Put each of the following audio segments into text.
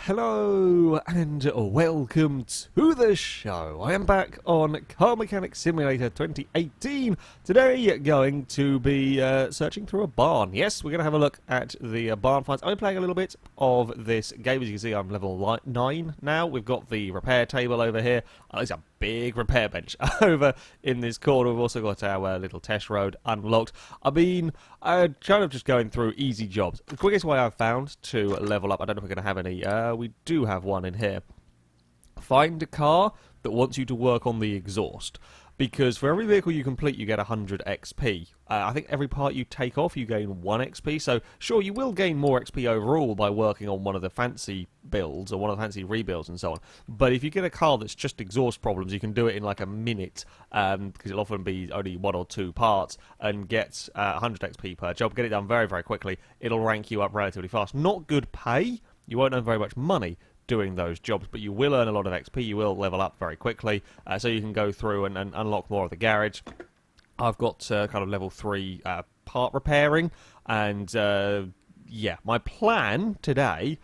Hello and welcome to the show. I am back on Car Mechanic Simulator 2018. Today going to be searching through a barn. Yes, we're going to have a look at the barn finds. I'm playing a little bit of this game. As you can see, I'm level 9 now. We've got the repair table over here. There's a big repair bench over in this corner. We've also got our little test road unlocked. I've been kind of just going through easy jobs. The quickest way I've found to level up, I don't know if we're going to have any, we do have one in here. Find a car that wants you to work on the exhaust. Because for every vehicle you complete, you get 100 XP. I think every part you take off, you gain 1 XP. So, sure, you will gain more XP overall by working on one of the fancy builds or one of the fancy rebuilds and so on. But if you get a car that's just exhaust problems, you can do it in like a minute, because it'll often be only 1 or 2 parts, and get 100 XP per job. Get it done very, very quickly. It'll rank you up relatively fast. Not good pay. You won't earn very much money doing those jobs, but you will earn a lot of XP, you will level up very quickly, so you can go through and unlock more of the garage. I've got kind of level 3 part repairing, and yeah, my plan today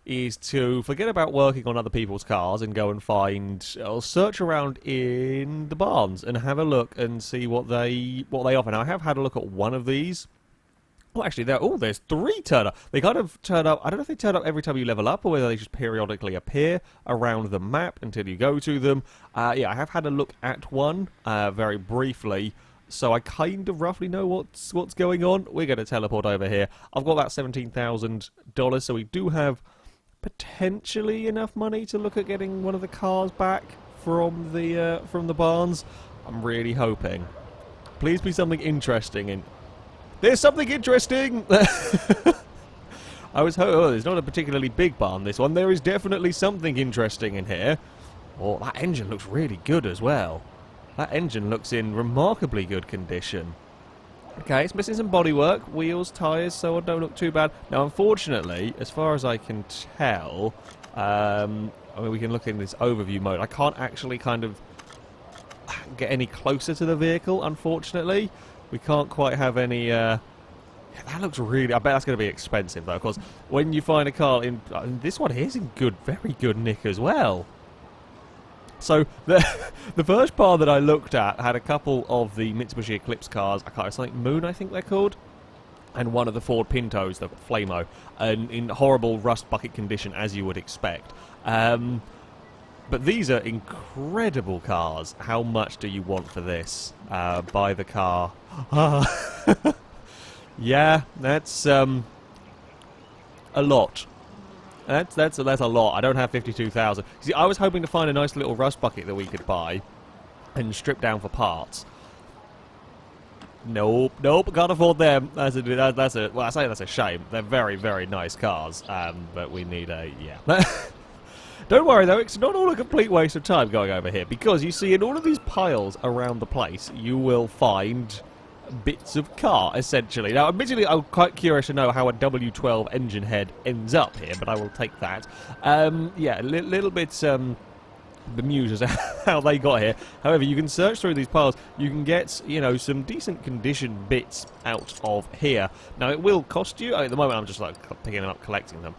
is to forget about working on other people's cars and go and find, I'll search around in the barns and have a look and see what they offer. Now, I have had a look at one of these. Well, actually, there's 3 turn up. They kind of turn up. I don't know if they turn up every time you level up or whether they just periodically appear around the map until you go to them. Yeah, I have had a look at one very briefly, so I kind of roughly know what's going on. We're going to teleport over here. I've got about $17,000, so we do have potentially enough money to look at getting one of the cars back from the barns. I'm really hoping. Please be something interesting in. There's something interesting! I was hoping, there's not a particularly big barn, this one. There is definitely something interesting in here. Oh, that engine looks really good as well. That engine looks in remarkably good condition. Okay, it's missing some bodywork, wheels, tyres, so it don't look too bad. Now, unfortunately, as far as I can tell, I mean, we can look in this overview mode. I can't actually kind of get any closer to the vehicle, unfortunately. We can't quite have any, yeah, that looks really, I bet that's going to be expensive though, of course, when you find a car in, this one here's in very good nick as well. So, the first bar that I looked at had a couple of the Mitsubishi Eclipse cars, something Moon I think they're called, and one of the Ford Pintos, the Flamo, and in horrible rust bucket condition as you would expect. But these are incredible cars. How much do you want for this? Buy the car. Yeah, that's a lot. That's a lot. I don't have 52,000. See, I was hoping to find a nice little rust bucket that we could buy and strip down for parts. Nope, can't afford them. Well, I say that's a shame. They're very, very nice cars, but we need a, yeah. Don't worry though, it's not all a complete waste of time going over here, because you see in all of these piles around the place, you will find bits of car, essentially. Now, admittedly, I'm quite curious to know how a W12 engine head ends up here, but I will take that. Yeah, a little bit bemused as to how they got here. However, you can search through these piles, you can get, you know, some decent condition bits out of here. Now, it will cost you, at the moment I'm just like picking them up, collecting them.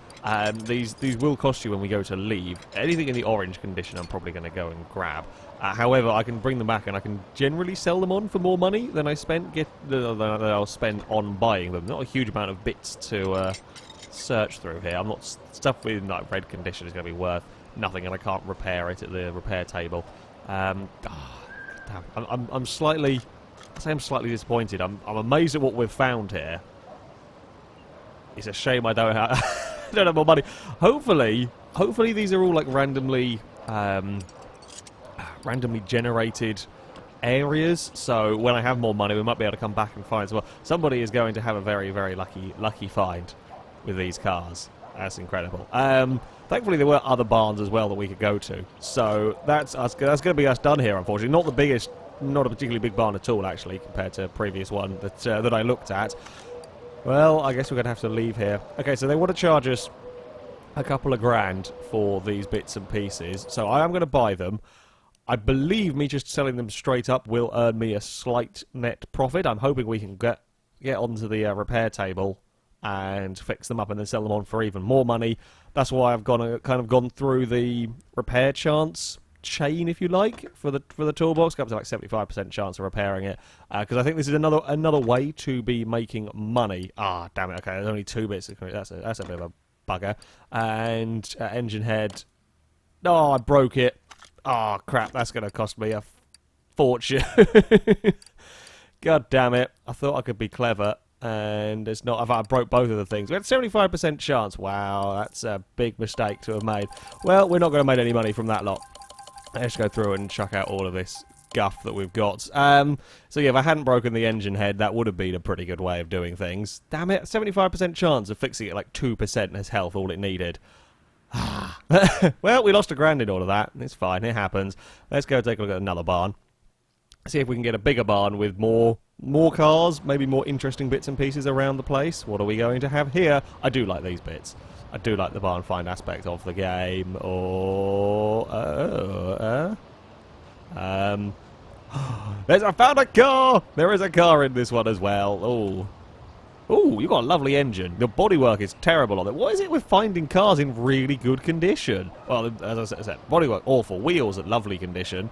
These will cost you when we go to leave. Anything in the orange condition I'm probably going to go and grab. However, I can bring them back and I can generally sell them on for more money than I spent than I'll spend on buying them. Not a huge amount of bits to search through here. I'm not stuff with like red condition is going to be worth nothing, and I can't repair it at the repair table. Damn, I'm slightly. I say I'm slightly disappointed. I'm amazed at what we've found here. It's a shame I don't have. Don't have more money. Hopefully these are all like randomly generated areas. So when I have more money, we might be able to come back and find as well. Somebody is going to have a very, very lucky find with these cars. That's incredible. Thankfully, there were other barns as well that we could go to. So that's going to be us done here. Unfortunately, not the biggest, not a particularly big barn at all, actually, compared to a previous one that I looked at. Well, I guess we're going to have to leave here. Okay, so they want to charge us a couple of grand for these bits and pieces, so I am going to buy them. I believe me just selling them straight up will earn me a slight net profit. I'm hoping we can get onto the repair table and fix them up and then sell them on for even more money. That's why I've gone through the repair chance chain, if you like, for the toolbox. Got up to like 75% chance of repairing it, because I think this is another way to be making money. Ah, damn it! Okay, there's only 2 bits. That's a bit of a bugger. And engine head. Oh, I broke it. Oh crap! That's going to cost me a fortune. God damn it! I thought I could be clever. And it's not. I broke both of the things. We had 75% chance. Wow, that's a big mistake to have made. Well, we're not going to make any money from that lot. Let's go through and chuck out all of this guff that we've got. So yeah, if I hadn't broken the engine head, that would have been a pretty good way of doing things. Damn it, 75% chance of fixing it like 2% as health, all it needed. Well, we lost $1,000 in all of that. It's fine, it happens. Let's go take a look at another barn. See if we can get a bigger barn with more cars, maybe more interesting bits and pieces around the place. What are we going to have here? I do like these bits. I do like the barn find aspect of the game. Or I found a car. There is a car in this one as well. Oh, you got a lovely engine. The bodywork is terrible on it. What is it with finding cars in really good condition? Well, as I said, bodywork awful. Wheels at lovely condition.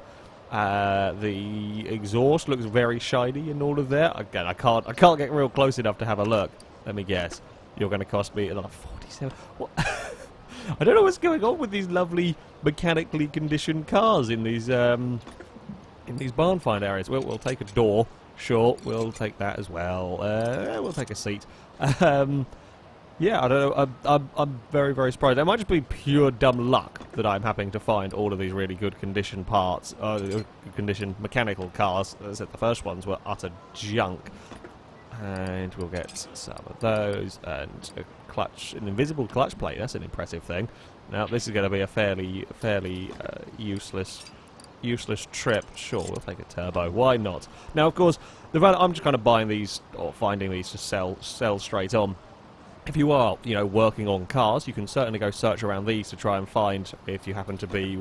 The exhaust looks very shiny and all of that. Again, I can't get real close enough to have a look. Let me guess. You're going to cost me another 47. What? I don't know what's going on with these lovely mechanically conditioned cars in these barn find areas. We'll take a door. Sure, we'll take that as well. We'll take a seat. Yeah, I don't know. I'm very, very surprised. It might just be pure dumb luck that I'm happening to find all of these really good condition parts, good condition mechanical cars. As I said, the first ones were utter junk. And we'll get some of those, and a clutch, an invisible clutch plate. That's an impressive thing. Now, this is going to be a fairly useless trip. Sure, we'll take a turbo. Why not? Now, of course, I'm just kind of buying these or finding these to sell straight on. If you are, working on cars, you can certainly go search around these to try and find, if you happen to be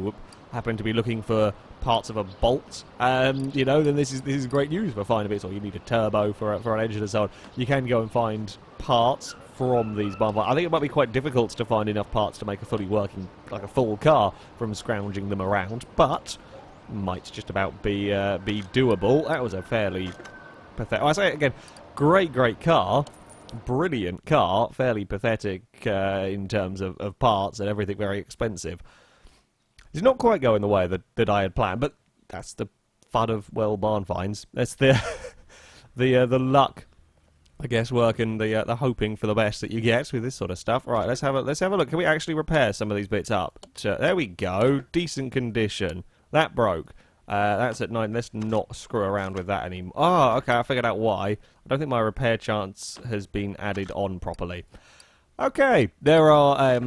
looking for parts of a bolt, then this is great news for finding bits. Or you need a turbo for an engine and so on. You can go and find parts from these barn finds. I think it might be quite difficult to find enough parts to make a fully working, like a full car, from scrounging them around, but might just about be doable. That was a fairly pathetic. I say it again, great car. Brilliant car, fairly pathetic in terms of parts and everything, very expensive. It's not quite going the way that I had planned, but that's the fun of barn finds. That's the the luck, I guess, working the hoping for the best that you get with this sort of stuff. Right, let's have a look. Can we actually repair some of these bits up? There we go, decent condition. That broke. That's at 9. Let's not screw around with that anymore. Oh, okay, I figured out why. I don't think my repair chance has been added on properly. Okay, there are,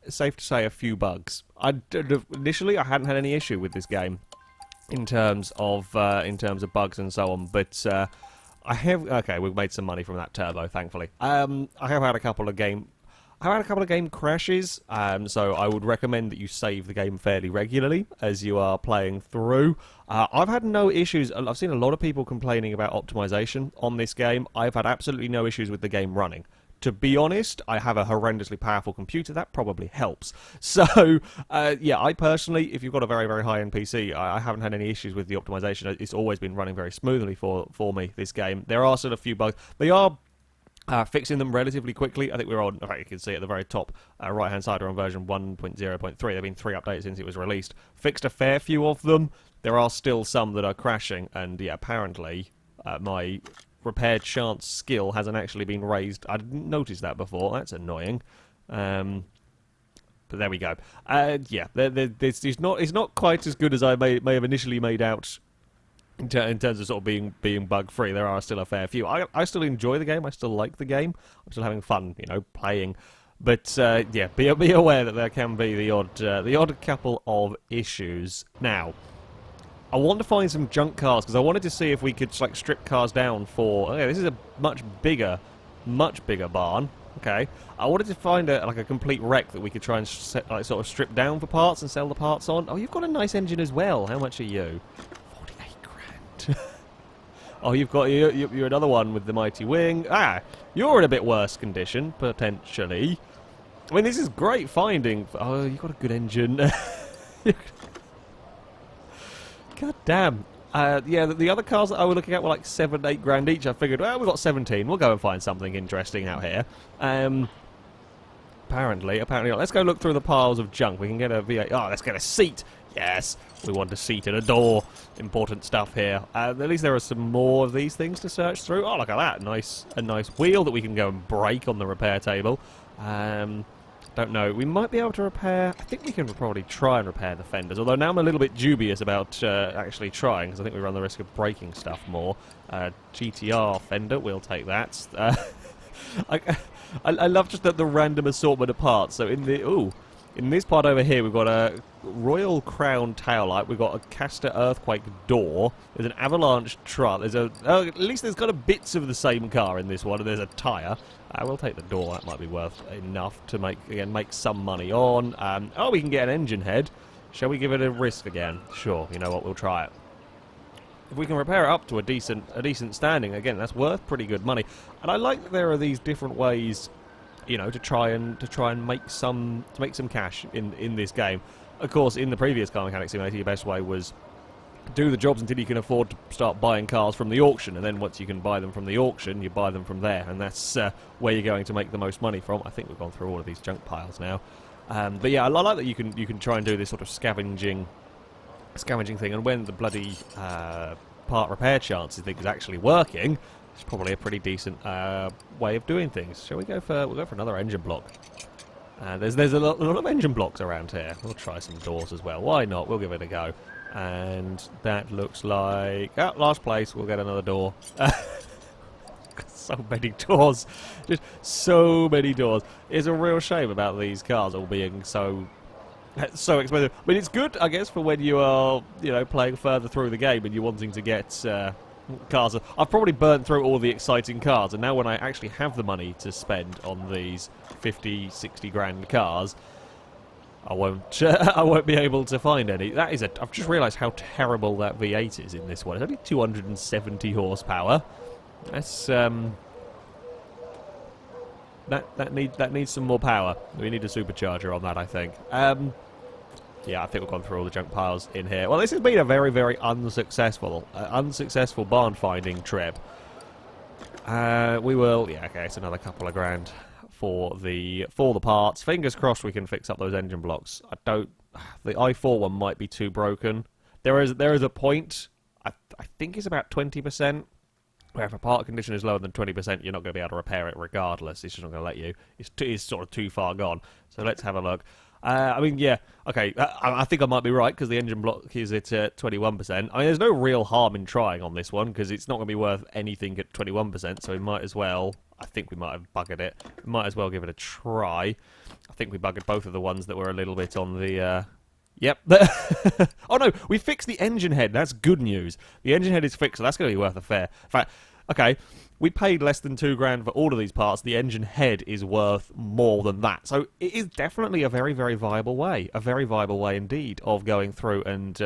safe to say, a few bugs. Initially, I hadn't had any issue with this game in terms of bugs and so on, but I have. Okay, we've made some money from that turbo, thankfully. I have had a couple of game crashes, so I would recommend that you save the game fairly regularly as you are playing through. I've had no issues. I've seen a lot of people complaining about optimization on this game. I've had absolutely no issues with the game running. To be honest, I have a horrendously powerful computer. That probably helps. So, yeah, I personally, if you've got a very, very high-end PC, I haven't had any issues with the optimization. It's always been running very smoothly for me, this game. There are still a few bugs. They are fixing them relatively quickly. I think we're on, in fact, you can see at the very top right-hand side, we're on version 1.0.3. There have been 3 updates since it was released. Fixed a fair few of them. There are still some that are crashing, and yeah, apparently my repair chance skill hasn't actually been raised. I didn't notice that before. That's annoying. But there we go. Yeah, it's not quite as good as I may have initially made out. In terms of sort of being bug-free, there are still a fair few. I still enjoy the game. I still like the game. I'm still having fun, playing. But yeah, be aware that there can be the odd couple of issues. Now, I want to find some junk cars because I wanted to see if we could like strip cars down for. Okay, this is a much bigger barn. Okay, I wanted to find a complete wreck that we could try and sort of strip down for parts and sell the parts on. Oh, you've got a nice engine as well. How much are you? Oh, you're another one with the mighty wing. Ah, you're in a bit worse condition, potentially. I mean, this is great finding. Oh, you've got a good engine. God damn. Yeah, the other cars that I was looking at were like 7, 8 grand each. I figured, well, we've got 17. We'll go and find something interesting out here. Apparently not. Let's go look through the piles of junk. We can get a V8. Oh, let's get a seat. Yes, we want a seat and a door. Important stuff here. At least there are some more of these things to search through. Oh, look at that. A nice wheel that we can go and break on the repair table. Don't know. We might be able to repair... I think we can probably try and repair the fenders, although now I'm a little bit dubious about actually trying, because I think we run the risk of breaking stuff more. GTR fender, we'll take that. I love just the random assortment of parts. So in this part over here, we've got a Royal Crown taillight. We've got a Caster Earthquake door. There's an Avalanche truck. There's at least there's kind of bits of the same car in this one. And there's a tyre. We'll take the door. That might be worth enough to make some money on. Oh, we can get an engine head. Shall we give it a risk again? Sure. You know what? We'll try it. If we can repair it up to a decent standing, again, that's worth pretty good money. And I like that there are these different ways, you know, to try and make some cash in this game. Of course, in the previous Car Mechanic Simulator, your best way was do the jobs until you can afford to start buying cars from the auction, and then once you can buy them from the auction, you buy them from there, and that's where you're going to make the most money from. I think we've gone through all of these junk piles now, but yeah, I like that you can try and do this sort of scavenging thing, and when the bloody part repair chances thing is actually working, it's probably a pretty decent way of doing things. Shall we go for? We'll go for another engine block. There's a lot of engine blocks around here. We'll try some doors as well. Why not? We'll give it a go. And that looks like... Oh, last place. We'll get another door. So many doors. Just so many doors. It's a real shame about these cars all being so expensive. I mean, it's good, I guess, for when you are, you know, playing further through the game and you're wanting to get cars. I've probably burnt through all the exciting cars, and now when I actually have the money to spend on these 50, 60 grand cars, I won't be able to find any. I've just realised how terrible that V8 is in this one. It's only 270 horsepower. That's that needs some more power. We need a supercharger on that, I think. Yeah, I think we've gone through all the junk piles in here. Well, this has been a very, very unsuccessful barn finding trip. We will. Yeah, okay, it's another couple of grand for the parts. Fingers crossed we can fix up those engine blocks. The i4 one might be too broken. There is a point. I think it's about 20%. Where if a part condition is lower than 20%, you're not going to be able to repair it regardless. It's just not going to let you. It's sort of too far gone. So let's have a look. I mean, yeah, okay. I think I might be right because the engine block is at 21%. I mean, there's no real harm in trying on this one because it's not going to be worth anything at 21%. So we might as well. I think we might have buggered it. We might as well give it a try. I think we buggered both of the ones that were a little bit on the. Yep. Oh no, we fixed the engine head. That's good news. The engine head is fixed, so that's going to be worth a fair. In fact, okay, we paid less than 2 grand for all of these parts. The engine head is worth more than that. So it is definitely a very, very viable way. A very viable way indeed of going through and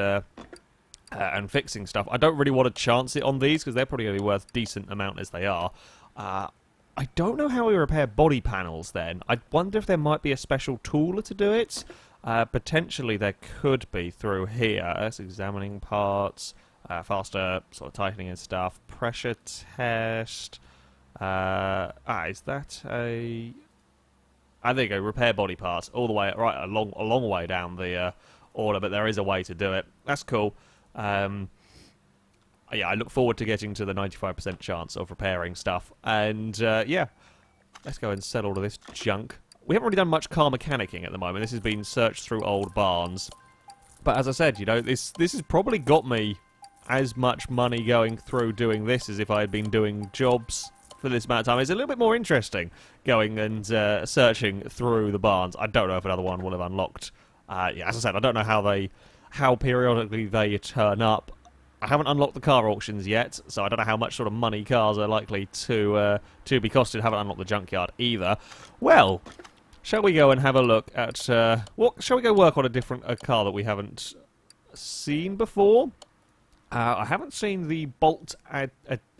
fixing stuff. I don't really want to chance it on these because they're probably going to be worth a decent amount as they are. I don't know how we repair body panels then. I wonder if there might be a special tool to do it. Potentially there could be through here. That's examining parts, faster sort of tightening and stuff. Pressure test. Is that a... there you go, repair body parts. All the way, right, a long way down the order, but there is a way to do it. That's cool. Yeah, I look forward to getting to the 95% chance of repairing stuff. And, yeah, let's go and sell all of this junk. We haven't really done much car mechanicking at the moment. This has been searched through old barns. But as I said, you know, this has probably got me as much money going through doing this as if I had been doing jobs for this amount of time. It's a little bit more interesting going and searching through the barns. I don't know if another one will have unlocked. Yeah, as I said, I don't know how periodically they turn up. I haven't unlocked the car auctions yet, so I don't know how much sort of money cars are likely to be costed. Haven't unlocked the junkyard either. Well, shall we go and have a look at... shall we go work on a car that we haven't seen before? I haven't seen the Bolt at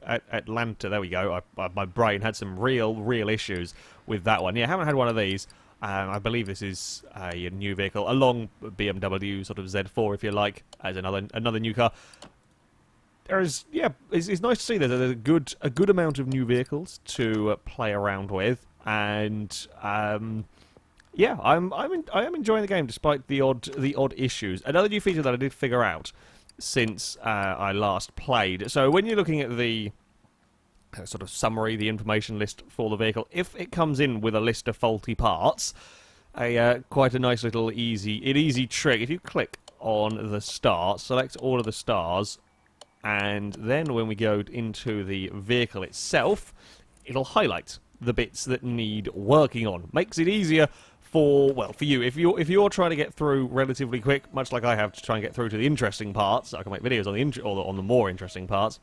Atlanta. There we go. My brain had some real issues with that one. Yeah, I haven't had one of these. I believe this is a new vehicle, along BMW sort of Z4, if you like, as another new car. There's it's nice to see that there's a good amount of new vehicles to play around with, and yeah, I am enjoying the game despite the odd issues. Another new feature that I did figure out since I last played. So when you're looking at the sort of summary, the information list for the vehicle, if it comes in with a list of faulty parts, quite a nice little easy trick. If you click on the star, select all of the stars, and then when we go into the vehicle itself, it'll highlight the bits that need working on. Makes it easier for you if you're trying to get through relatively quick, much like I have to try and get through to the interesting parts. I can make videos on on the more interesting parts.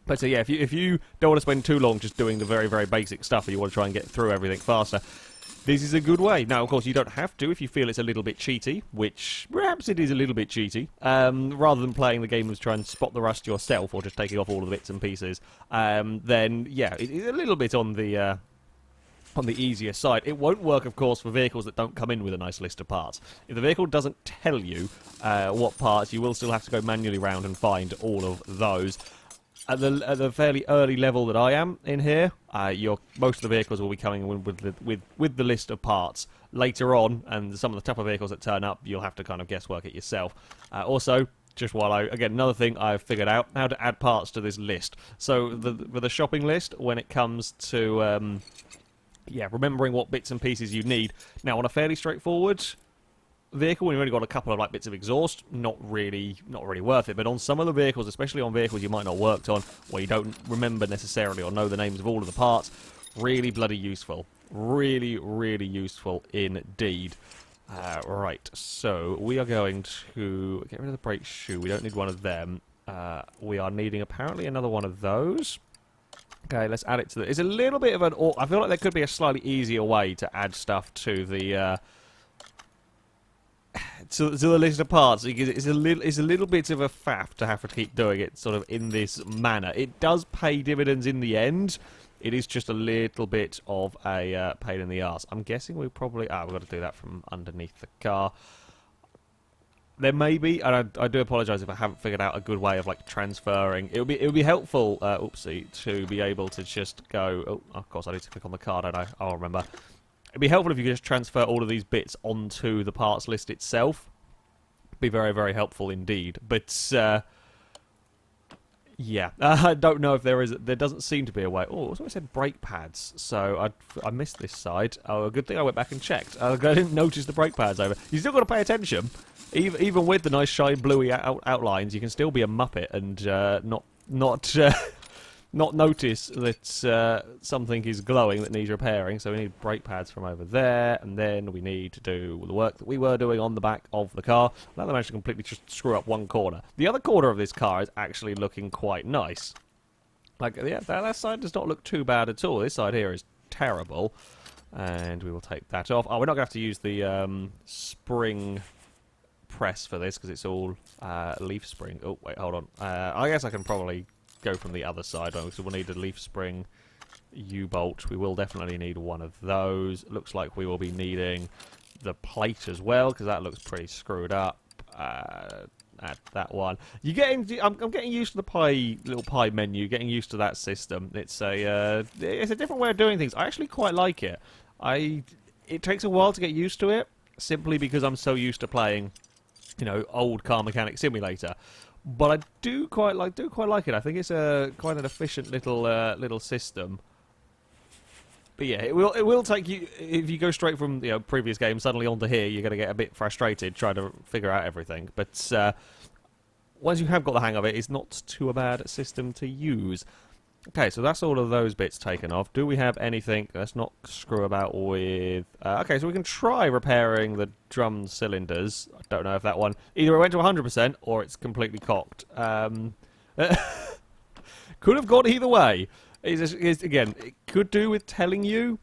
But so yeah, if you don't want to spend too long just doing the very basic stuff, and you want to try and get through everything faster, this is a good way. Now, of course, you don't have to if you feel it's a little bit cheaty, which perhaps it is a little bit cheaty. Rather than playing the game to try and spot the rust yourself, or just taking off all of the bits and pieces, then yeah, it is a little bit on the easier side. It won't work, of course, for vehicles that don't come in with a nice list of parts. If the vehicle doesn't tell you what parts, you will still have to go manually round and find all of those. At the fairly early level that I am in here, most of the vehicles will be coming in with the list of parts. Later on, and some of the tougher vehicles that turn up, you'll have to kind of guesswork it yourself. Also, just again, another thing I've figured out, how to add parts to this list. So, for the shopping list, when it comes to remembering what bits and pieces you need. Now, on a fairly straightforward vehicle, when you've only got a couple of bits of exhaust, not really worth it. But on some of the vehicles, especially on vehicles you might not have worked on, where you don't remember necessarily or know the names of all of the parts, really bloody useful. Really useful indeed. Right, so we are going to get rid of the brake shoe. We don't need one of them. We are needing apparently another one of those. Okay, let's add it to the... It's a little bit of an... I feel like there could be a slightly easier way to add stuff to the... to the list of parts. It's a little bit of a faff to have to keep doing it sort of in this manner. It does pay dividends in the end. It is just a little bit of a pain in the arse. I'm guessing we'll probably... we've got to do that from underneath the car. There may be, and I do apologise if I haven't figured out a good way of transferring. It would be helpful, oopsie, to be able to just go. Oh, of course, I need to click on the car, don't I? I'll remember. It'd be helpful if you could just transfer all of these bits onto the parts list itself. It'd be very helpful indeed. But yeah, I don't know if there is. There doesn't seem to be a way. Oh, also it said brake pads, so I missed this side. Oh, a good thing I went back and checked. I didn't notice the brake pads over. You still got to pay attention. Even with the nice shiny bluey outlines, you can still be a muppet and not notice that something is glowing that needs repairing. So we need brake pads from over there, and then we need to do the work that we were doing on the back of the car. Now they managed to completely just screw up one corner. The other corner of this car is actually looking quite nice. Yeah, that side does not look too bad at all. This side here is terrible, and we will take that off. Oh, we're not going to have to use the spring press for this because it's all leaf spring. Oh, wait, hold on. I guess I can probably go from the other side, so we'll need a leaf spring U-bolt. We will definitely need one of those. Looks like we will be needing the plate as well, because that looks pretty screwed up. Add that one. I'm getting used to the little pie menu, getting used to that system. It's a different way of doing things. I actually quite like it. It takes a while to get used to it, simply because I'm so used to playing, old Car Mechanic Simulator. But I do quite like it. I think it's quite an efficient little system. But yeah, it will take you, if you go straight from previous games suddenly onto here, you're going to get a bit frustrated trying to figure out everything. But once you have got the hang of it, it's not too bad a system to use. Okay, so that's all of those bits taken off. Do we have anything? Let's not screw about with... okay, so we can try repairing the drum cylinders. I don't know if that one... Either it went to 100% or it's completely cocked. Could have gone either way. Again, it could do with telling you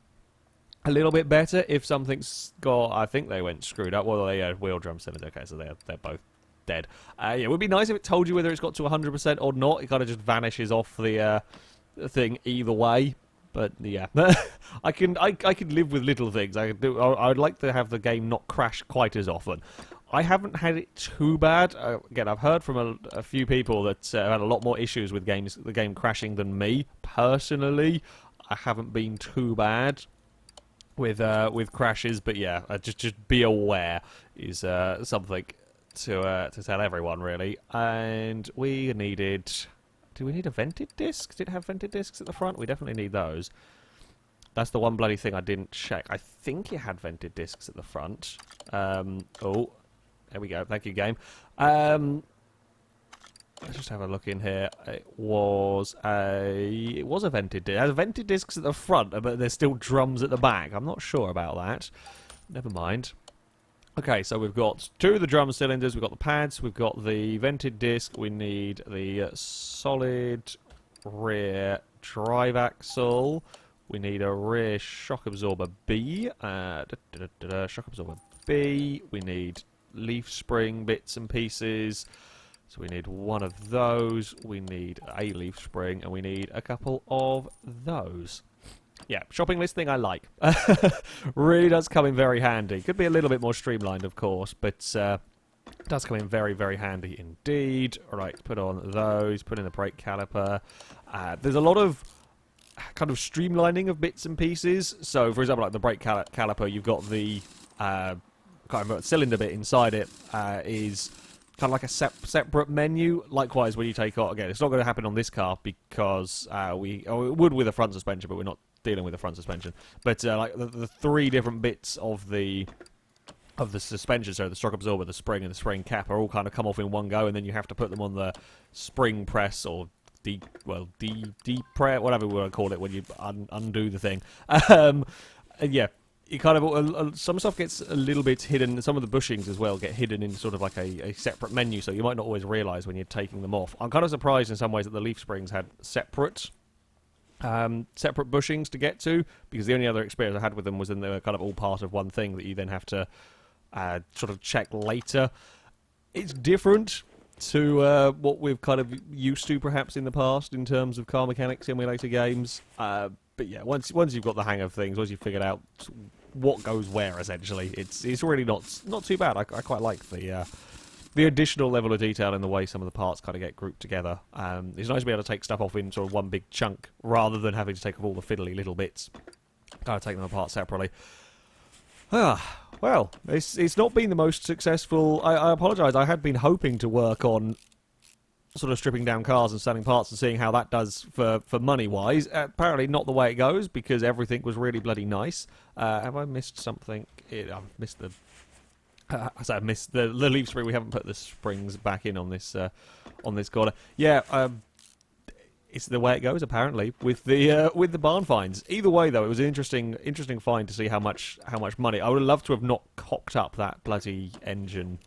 a little bit better if something's got... I think they went screwed up. Well, they had wheel drum cylinders. Okay, so they're both dead. Yeah, it would be nice if it told you whether it's got to 100% or not. It kind of just vanishes off the thing either way. But yeah, I can live with little things. I'd like to have the game not crash quite as often. I haven't had it too bad. Again, I've heard from a few people that have had a lot more issues with the game crashing than me. Personally, I haven't been too bad with crashes. But yeah, just be aware is something to tell everyone really. And we needed. Do we need a vented disc? Did it have vented discs at the front? We definitely need those. That's the one bloody thing I didn't check. I think it had vented discs at the front. Oh. There we go. Thank you, game. Let's just have a look in here. It was a vented disc. It has vented discs at the front, but there's still drums at the back. I'm not sure about that. Never mind. Okay, so we've got 2 of the drum cylinders. We've got the pads. We've got the vented disc. We need the solid rear drive axle. We need a rear shock absorber B. Shock absorber B. We need leaf spring bits and pieces, so we need one of those, we need a leaf spring, and we need a couple of those. Yeah, shopping list thing I like. Really does come in very handy. Could be a little bit more streamlined, of course, but does come in very, very handy indeed. Alright, put on those, put in the brake caliper. There's a lot of kind of streamlining of bits and pieces. So, for example, like the brake caliper, you've got the kind of cylinder bit inside it is kind of like a separate menu. Likewise, when you take off, again, it's not going to happen on this car because it would with a front suspension, but we're not dealing with a front suspension. But like the 3 different bits of the suspension, so the shock absorber, the spring, and the spring cap, are all kind of come off in one go, and then you have to put them on the spring press or press, whatever we want to call it, when you undo the thing. And yeah. It kind of some stuff gets a little bit hidden. Some of the bushings as well get hidden in sort of like a separate menu, so you might not always realise when you're taking them off. I'm kind of surprised in some ways that the leaf springs had separate bushings to get to, because the only other experience I had with them was in they were kind of all part of one thing that you then have to sort of check later. It's different to what we've kind of used to perhaps in the past in terms of car mechanic simulator games. But yeah, once you've got the hang of things, once you've figured out what goes where, essentially, it's really not too bad. I quite like the additional level of detail in the way some of the parts kind of get grouped together. It's nice to be able to take stuff off in sort of one big chunk rather than having to take off all the fiddly little bits. Kind of take them apart separately. Well, it's not been the most successful. I apologise. I had been hoping to work on sort of stripping down cars and selling parts and seeing how that does for money-wise. Apparently not the way it goes, because everything was really bloody nice. Have I missed something? I've missed the... I've missed the leaf spring. We haven't put the springs back in on this corner. Yeah, it's the way it goes, apparently, with the barn finds. Either way, though, it was an interesting find to see how much money. I would have loved to have not cocked up that bloody engine.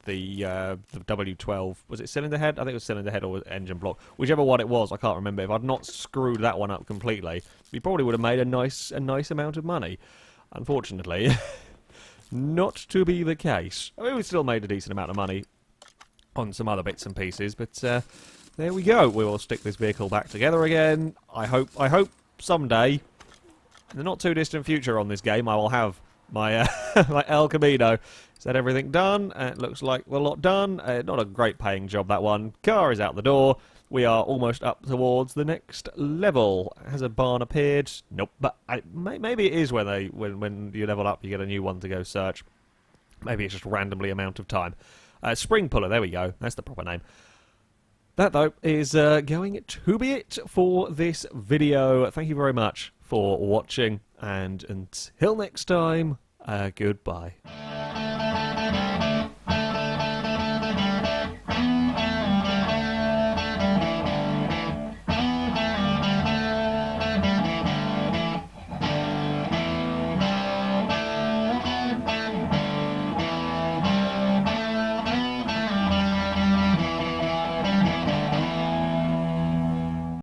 The W12, was it cylinder head? I think it was cylinder head or engine block. Whichever one it was, I can't remember. If I'd not screwed that one up completely, we probably would have made a nice amount of money. Unfortunately, not to be the case. I mean, we still made a decent amount of money on some other bits and pieces, but there we go. We will stick this vehicle back together again. I hope someday, in the not too distant future on this game, I will have my my El Camino. Is that everything done? It looks like the lot done. Not a great paying job, that one. Car is out the door. We are almost up towards the next level. Has a barn appeared? Nope. But maybe it is when you level up, you get a new one to go search. Maybe it's just randomly amount of time. Spring puller, there we go. That's the proper name. That, though, is going to be it for this video. Thank you very much for watching, and until next time, goodbye.